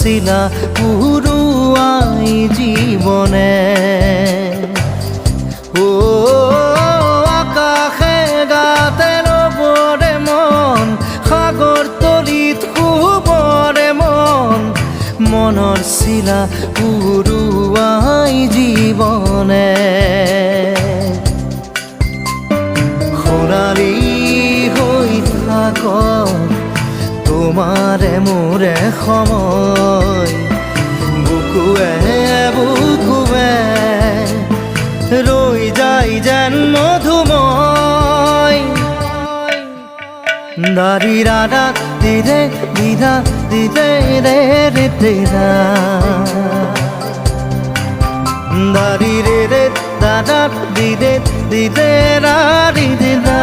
শিলা পুরুয়াই জীবনে ও আকাশে গাতে রবরে মন সাগর তলিত শুবরে মন মনৰ শিলা পুরুয়াই জীবনে সোণালী হৈ থাক তোমাৰে মোৰে সময় বুকুৱে বুকুৱে ৰৈ যায় যেন মধুময় দাৰি ৰাধা দিদে দিদা দিদে ৰে ৰে দিদা দাৰি ৰে ৰে দাদা দিদে দিদে ৰা ৰি দিদা